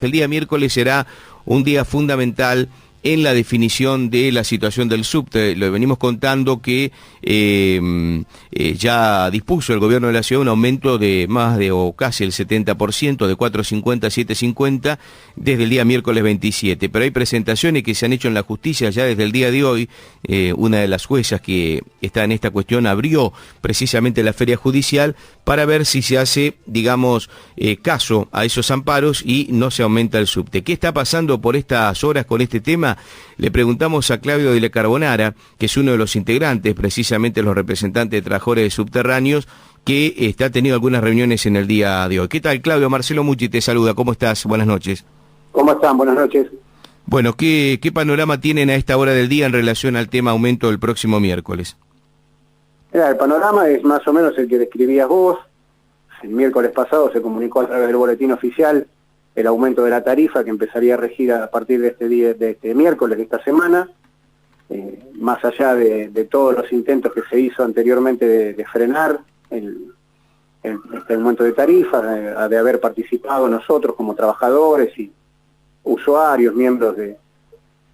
El día miércoles será un día fundamental en la definición de la situación del subte. Lo venimos contando que ya dispuso el gobierno de la ciudad un aumento de más de o casi el 70%, de 4.50 a 7.50 desde el día miércoles 27. Pero hay presentaciones que se han hecho en la justicia ya desde el día de hoy. Una de las juezas que está en esta cuestión abrió precisamente la feria judicial para ver si se hace, digamos, caso a esos amparos y no se aumenta el subte. ¿Qué está pasando por estas horas con este tema? Le preguntamos a Claudio de la Carbonara, que es uno de los integrantes, precisamente los representantes de trabajadores subterráneos, que ha tenido algunas reuniones en el día de hoy. ¿Qué tal, Claudio? Marcelo Mucci te saluda. ¿Cómo estás? Buenas noches. ¿Cómo están? Buenas noches. Bueno, ¿qué panorama tienen a esta hora del día en relación al tema aumento del próximo miércoles? El panorama es más o menos el que describías vos. El miércoles pasado se comunicó a través del boletín oficial el aumento de la tarifa que empezaría a regir a partir de este día, de este miércoles de esta semana. Más allá de todos los intentos que se hizo anteriormente de frenar este aumento de tarifa, de haber participado nosotros como trabajadores y usuarios, miembros de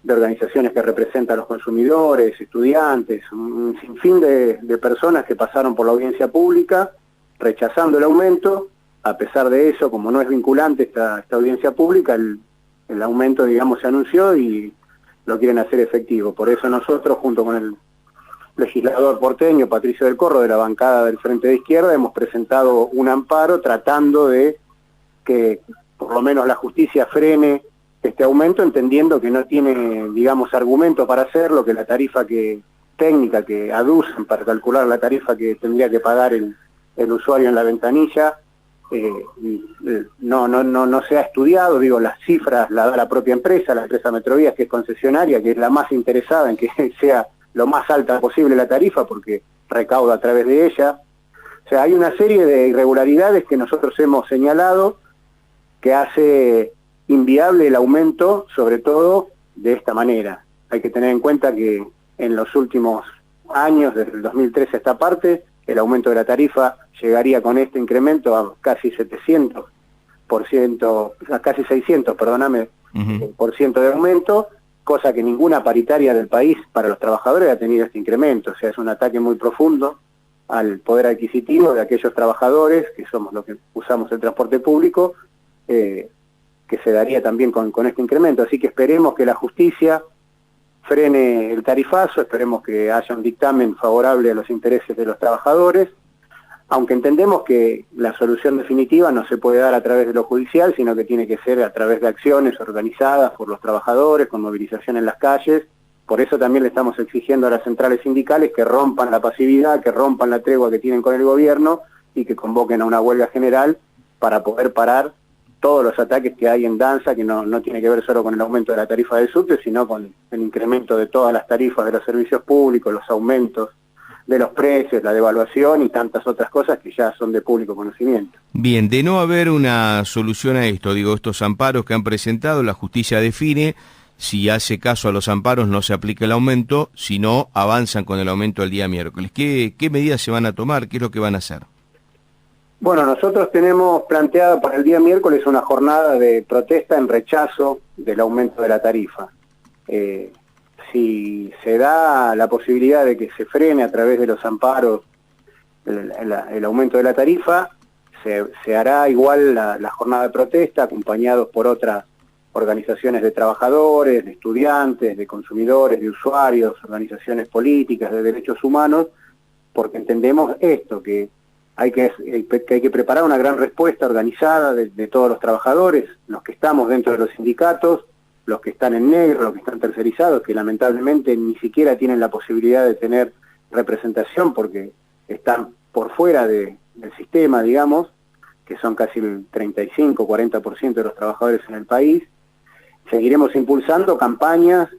organizaciones que representan a los consumidores, estudiantes, un sinfín de personas que pasaron por la audiencia pública rechazando el aumento. A pesar de eso, como no es vinculante esta audiencia pública, el aumento, digamos, se anunció y lo quieren hacer efectivo. Por eso nosotros, junto con el legislador porteño, Patricio del Corro, de la bancada del Frente de Izquierda, hemos presentado un amparo tratando de que por lo menos la justicia frene este aumento, entendiendo que no tiene, digamos, argumento para hacerlo, que la tarifa técnica que aducen para calcular la tarifa que tendría que pagar el usuario en la ventanilla, no se ha estudiado. Digo, las cifras las da la propia empresa, la empresa Metrovías, que es concesionaria, que es la más interesada en que sea lo más alta posible la tarifa, porque recauda a través de ella. O sea, hay una serie de irregularidades que nosotros hemos señalado que hace inviable el aumento, sobre todo de esta manera. Hay que tener en cuenta que en los últimos años, desde el 2013 a esta parte, el aumento de la tarifa llegaría con este incremento a casi 700%, a casi 600, perdóname, por ciento de aumento, cosa que ninguna paritaria del país para los trabajadores ha tenido este incremento. O sea, es un ataque muy profundo al poder adquisitivo de aquellos trabajadores que somos los que usamos el transporte público, que se daría también con este incremento. Así que esperemos que la justicia frene el tarifazo, esperemos que haya un dictamen favorable a los intereses de los trabajadores, aunque entendemos que la solución definitiva no se puede dar a través de lo judicial, sino que tiene que ser a través de acciones organizadas por los trabajadores, con movilización en las calles. Por eso también le estamos exigiendo a las centrales sindicales que rompan la pasividad, que rompan la tregua que tienen con el gobierno y que convoquen a una huelga general para poder parar todos los ataques que hay en danza, que no tiene que ver solo con el aumento de la tarifa del subte, sino con el incremento de todas las tarifas de los servicios públicos, los aumentos de los precios, la devaluación y tantas otras cosas que ya son de público conocimiento. Bien, de no haber una solución a esto, digo, estos amparos que han presentado, la justicia define, si hace caso a los amparos no se aplica el aumento, si no avanzan con el aumento el día miércoles. ¿Qué medidas se van a tomar? ¿Qué es lo que van a hacer? Bueno, nosotros tenemos planteada para el día miércoles una jornada de protesta en rechazo del aumento de la tarifa. Si se da la posibilidad de que se frene a través de los amparos el aumento de la tarifa, se hará igual la jornada de protesta, acompañados por otras organizaciones de trabajadores, de estudiantes, de consumidores, de usuarios, organizaciones políticas, de derechos humanos, porque entendemos esto, que hay que preparar una gran respuesta organizada de todos los trabajadores, los que estamos dentro de los sindicatos, los que están en negro, los que están tercerizados, que lamentablemente ni siquiera tienen la posibilidad de tener representación porque están por fuera del sistema, digamos, que son casi el 35-40% de los trabajadores en el país. Seguiremos impulsando campañas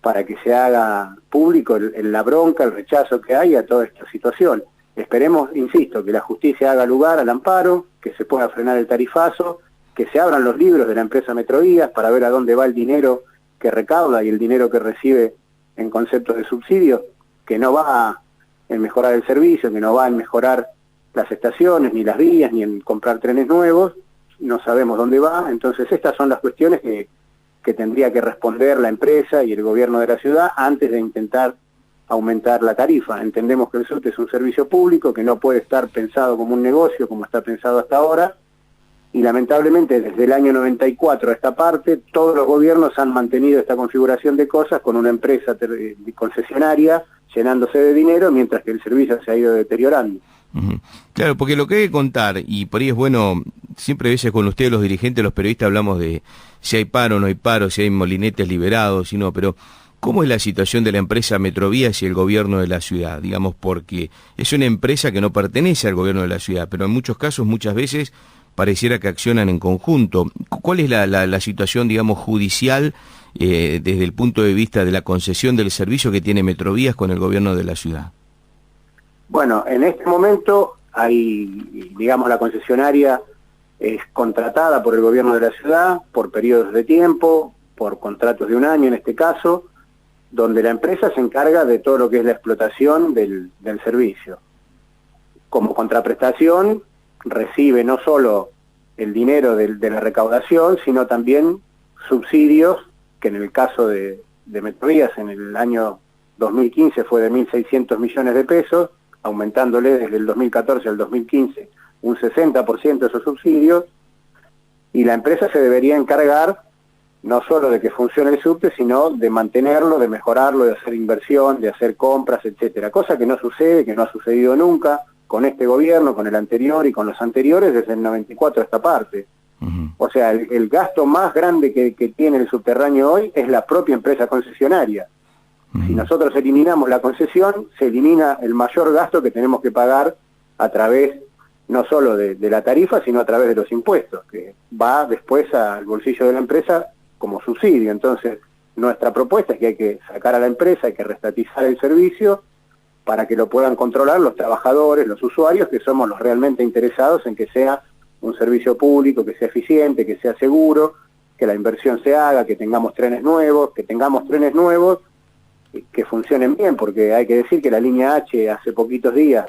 para que se haga público la bronca, el rechazo que hay a toda esta situación. Esperemos, insisto, que la justicia haga lugar al amparo, que se pueda frenar el tarifazo, que se abran los libros de la empresa Metrovías para ver a dónde va el dinero que recauda y el dinero que recibe en conceptos de subsidio, que no va en mejorar el servicio, que no va en mejorar las estaciones, ni las vías, ni en comprar trenes nuevos, no sabemos dónde va. Entonces estas son las cuestiones que tendría que responder la empresa y el gobierno de la ciudad antes de intentar aumentar la tarifa. Entendemos que el subte es un servicio público, que no puede estar pensado como un negocio como está pensado hasta ahora, y lamentablemente desde el año 94 a esta parte, todos los gobiernos han mantenido esta configuración de cosas con una empresa concesionaria llenándose de dinero, mientras que el servicio se ha ido deteriorando. Claro, porque lo que hay que contar, y por ahí es bueno, siempre a veces con ustedes los dirigentes, los periodistas, hablamos de si hay paro o no hay paro, si hay molinetes liberados, si no, pero ¿cómo es la situación de la empresa Metrovías y el gobierno de la ciudad? Digamos, porque es una empresa que no pertenece al gobierno de la ciudad, pero en muchos casos, muchas veces, pareciera que accionan en conjunto. ¿Cuál es la situación, digamos, judicial desde el punto de vista de la concesión del servicio que tiene Metrovías con el gobierno de la ciudad? Bueno, en este momento hay, digamos, la concesionaria es contratada por el gobierno de la ciudad por periodos de tiempo, por contratos de un año en este caso, donde la empresa se encarga de todo lo que es la explotación del servicio. Como contraprestación recibe no solo el dinero de la recaudación, sino también subsidios, que en el caso de Metrovías en el año 2015 fue de 1.600 millones de pesos, aumentándole desde el 2014 al 2015 un 60% de esos subsidios, y la empresa se debería encargar no solo de que funcione el subte, sino de mantenerlo, de mejorarlo, de hacer inversión, de hacer compras, etcétera. Cosa que no sucede, que no ha sucedido nunca con este gobierno, con el anterior y con los anteriores desde el 94 a esta parte. O sea, el gasto más grande que tiene el subterráneo hoy es la propia empresa concesionaria. Si nosotros eliminamos la concesión, se elimina el mayor gasto que tenemos que pagar a través no solo de la tarifa, sino a través de los impuestos, que va después al bolsillo de la empresa como subsidio. Entonces, nuestra propuesta es que hay que sacar a la empresa, hay que restatizar el servicio para que lo puedan controlar los trabajadores, los usuarios, que somos los realmente interesados en que sea un servicio público, que sea eficiente, que sea seguro, que la inversión se haga, que tengamos trenes nuevos, que funcionen bien, porque hay que decir que la línea H hace poquitos días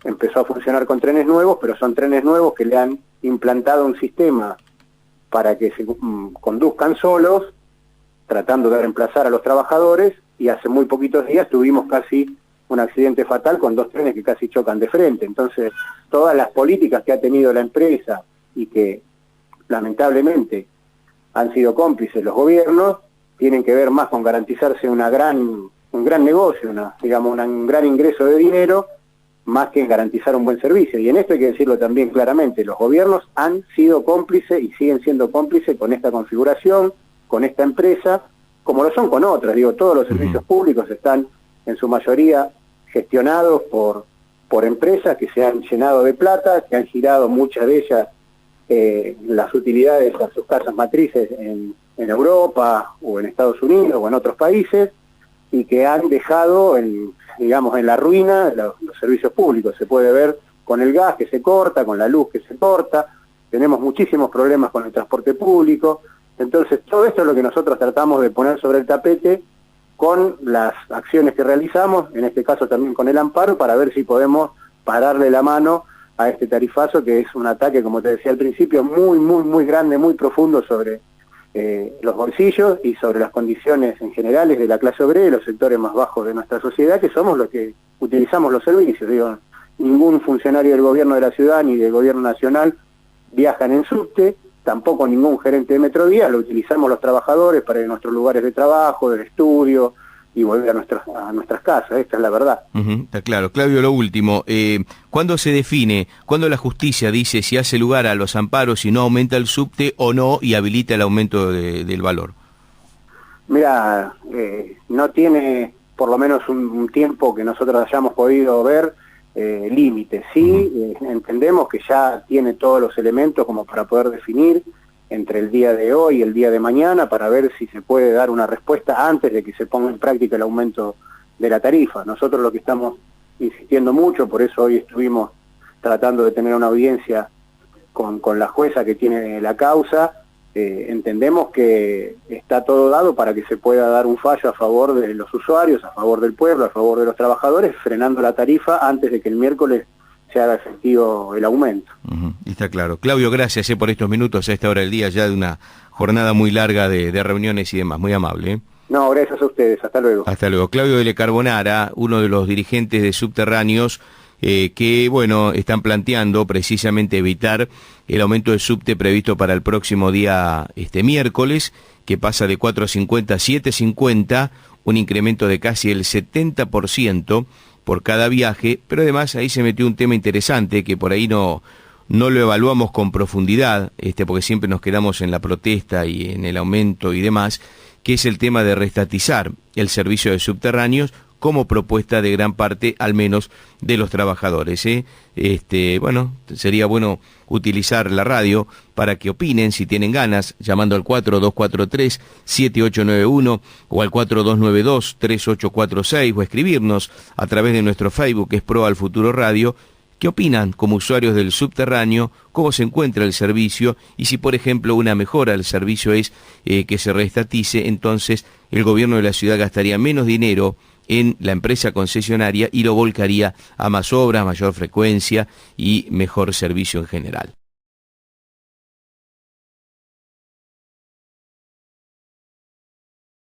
empezó a funcionar con trenes nuevos, pero son trenes nuevos que le han implantado un sistema para que se conduzcan solos, tratando de reemplazar a los trabajadores, y hace muy poquitos días tuvimos casi un accidente fatal con 2 trenes que casi chocan de frente. Entonces, todas las políticas que ha tenido la empresa y que lamentablemente han sido cómplices los gobiernos, tienen que ver más con garantizarse un gran negocio, un gran ingreso de dinero, más que en garantizar un buen servicio. Y en esto hay que decirlo también claramente, los gobiernos han sido cómplices y siguen siendo cómplices con esta configuración, con esta empresa, como lo son con otras. Todos los servicios públicos están en su mayoría gestionados por empresas que se han llenado de plata, que han girado muchas de ellas las utilidades a sus casas matrices en Europa o en Estados Unidos o en otros países, y que han dejado en la ruina los servicios públicos. Se puede ver con el gas que se corta, con la luz que se corta, tenemos muchísimos problemas con el transporte público. Entonces, todo esto es lo que nosotros tratamos de poner sobre el tapete con las acciones que realizamos, en este caso también con el amparo, para ver si podemos pararle la mano a este tarifazo, que es un ataque, como te decía al principio, muy, muy, muy grande, muy profundo sobre los bolsillos y sobre las condiciones en generales de la clase obrera y los sectores más bajos de nuestra sociedad, que somos los que utilizamos los servicios. Ningún funcionario del gobierno de la ciudad ni del gobierno nacional viajan en subte, tampoco ningún gerente de Metrovías, lo utilizamos los trabajadores para ir a nuestros lugares de trabajo, de estudio y volver a nuestras casas. Esta es la verdad. Está claro. Claudio, lo último, ¿cuándo se define, cuándo la justicia dice si hace lugar a los amparos, si no aumenta el subte o no, y habilita el aumento del valor? Mira, no tiene por lo menos un tiempo que nosotros hayamos podido ver límite. Sí, entendemos que ya tiene todos los elementos como para poder definir entre el día de hoy y el día de mañana, para ver si se puede dar una respuesta antes de que se ponga en práctica el aumento de la tarifa. Nosotros lo que estamos insistiendo mucho, por eso hoy estuvimos tratando de tener una audiencia con la jueza que tiene la causa, entendemos que está todo dado para que se pueda dar un fallo a favor de los usuarios, a favor del pueblo, a favor de los trabajadores, frenando la tarifa antes de que el miércoles se se haga efectivo el aumento. Está claro. Claudio, gracias por estos minutos a esta hora del día, ya de una jornada muy larga de reuniones y demás. Muy amable. No, gracias a ustedes. Hasta luego. Hasta luego. Claudio L. Carbonara, uno de los dirigentes de Subterráneos, que, bueno, están planteando precisamente evitar el aumento del subte previsto para el próximo día, miércoles, que pasa de 4.50 a 7.50, un incremento de casi el 70% por cada viaje, pero además ahí se metió un tema interesante que por ahí no lo evaluamos con profundidad, porque siempre nos quedamos en la protesta y en el aumento y demás, que es el tema de reestatizar el servicio de subterráneos como propuesta de gran parte, al menos, de los trabajadores. Bueno, sería bueno utilizar la radio para que opinen, si tienen ganas, llamando al 4243-7891 o al 4292-3846 o escribirnos a través de nuestro Facebook, que es Pro al Futuro Radio. ¿Qué opinan como usuarios del subterráneo? ¿Cómo se encuentra el servicio? Y si, por ejemplo, una mejora del servicio es que se reestatice, entonces el gobierno de la ciudad gastaría menos dinero en la empresa concesionaria y lo volcaría a más obras, mayor frecuencia y mejor servicio en general.